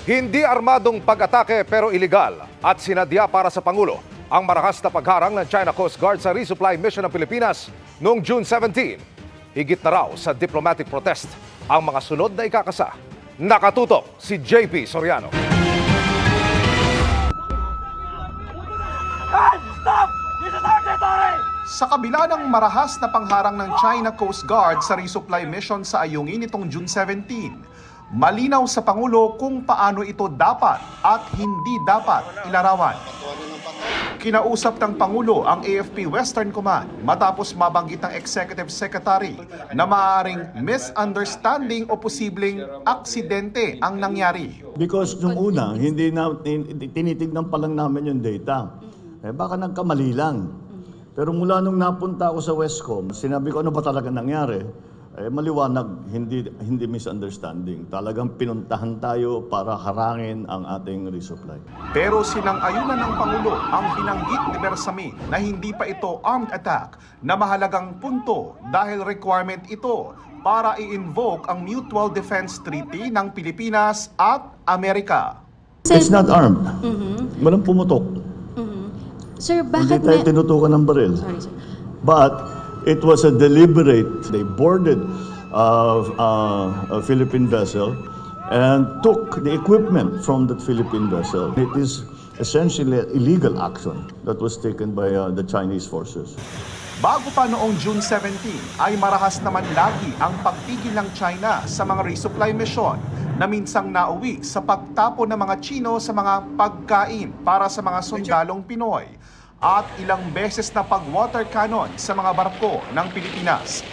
Hindi armadong pag-atake pero iligal at sinadya para sa Pangulo ang marahas na pagharang ng China Coast Guard sa resupply mission ng Pilipinas noong June 17. Higit na raw sa diplomatic protest ang mga sunod na ikakasa. Nakatutok si JP Soriano. Sa kabila ng marahas na pangharang ng China Coast Guard sa resupply mission sa Ayungin nitong June 17, malinaw sa Pangulo kung paano ito dapat at hindi dapat ilarawan. Kinausap ng Pangulo ang AFP Western Command matapos mabanggit ng Executive Secretary na maaaring misunderstanding o posibleng aksidente ang nangyari. Because nung una, hindi tinitignan pa lang namin yung data. Baka nagkamali lang. Pero mula nung napunta ako sa Westcom, sinabi ko ano ba talaga nangyari? Maliwanag, hindi misunderstanding. Talagang pinuntahan tayo para harangin ang ating resupply. Pero sinang-ayunan ng Pangulo ang binanggit ni Bersamin na hindi pa ito armed attack na mahalagang punto dahil requirement ito para i-invoke ang Mutual Defense Treaty ng Pilipinas at Amerika. It's not armed. Walang pumutok. Sir, bakit hindi tayo tinutukan ng baril. Sorry, sir. But it was a deliberate, they boarded a Philippine vessel and took the equipment from that Philippine vessel. It is essentially an illegal action that was taken by the Chinese forces. Bago pa noong June 17 ay marahas naman lagi ang pagtigil ng China sa mga resupply mission na minsang nauwi sa pagtapon ng mga Chino sa mga pagkain para sa mga sundalong Pinoy at ilang beses na pag-water cannon sa mga barko ng Pilipinas.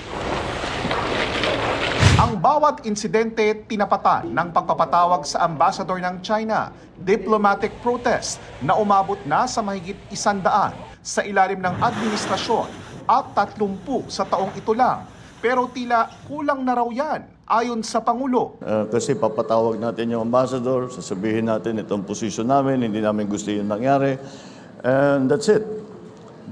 Ang bawat insidente tinapatan ng pagpapatawag sa ambassador ng China, diplomatic protest na umabot na sa mahigit 100 sa ilalim ng administrasyon at 30 sa taong ito lang. Pero tila kulang na raw yan ayon sa Pangulo. Kasi papatawag natin yung ambassador, sasabihin natin itong posisyon namin, hindi namin gusto yung nangyari. And that's it.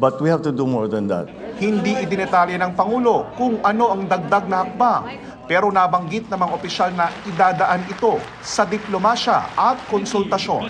But we have to do more than that. Hindi idinetalye ng Pangulo kung ano ang dagdag na hakbang. Pero nabanggit ng mga opisyal na idadaan ito sa diplomasya at konsultasyon.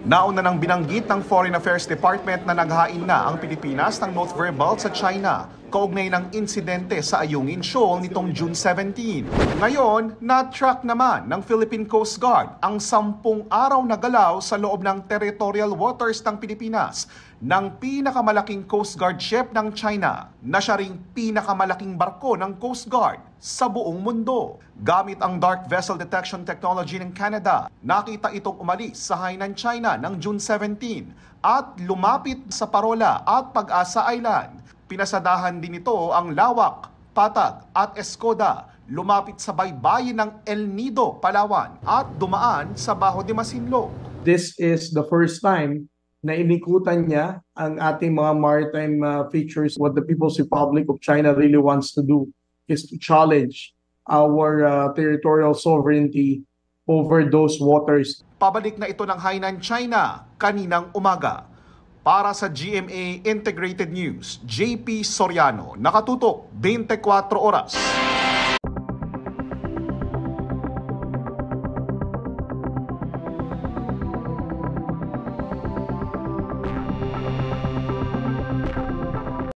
Nauna nang binanggit ng Foreign Affairs Department na naghain na ang Pilipinas ng note verbal sa China kaugnay ng insidente sa Ayungin Shoal nitong June 17. Ngayon, na-track naman ng Philippine Coast Guard ang 10 araw na galaw sa loob ng territorial waters ng Pilipinas ng pinakamalaking Coast Guard ship ng China na siya ring pinakamalaking barko ng Coast Guard sa buong mundo. Gamit ang Dark Vessel Detection Technology ng Canada, nakita itong umalis sa hainan China ng June 17 at lumapit sa Parola at Pag-asa Island. Pinasadahan din ito ang Lawak, Patag at Escoda, lumapit sa baybayin ng El Nido, Palawan at dumaan sa Bajo de Masinloc. This is the first time na inikutan niya ang ating mga maritime features. What the People's Republic of China really wants to do is to challenge our territorial sovereignty over those waters. Pabalik na ito ng hainan China kaninang umaga. Para sa GMA Integrated News, JP Soriano, nakatutok 24 oras.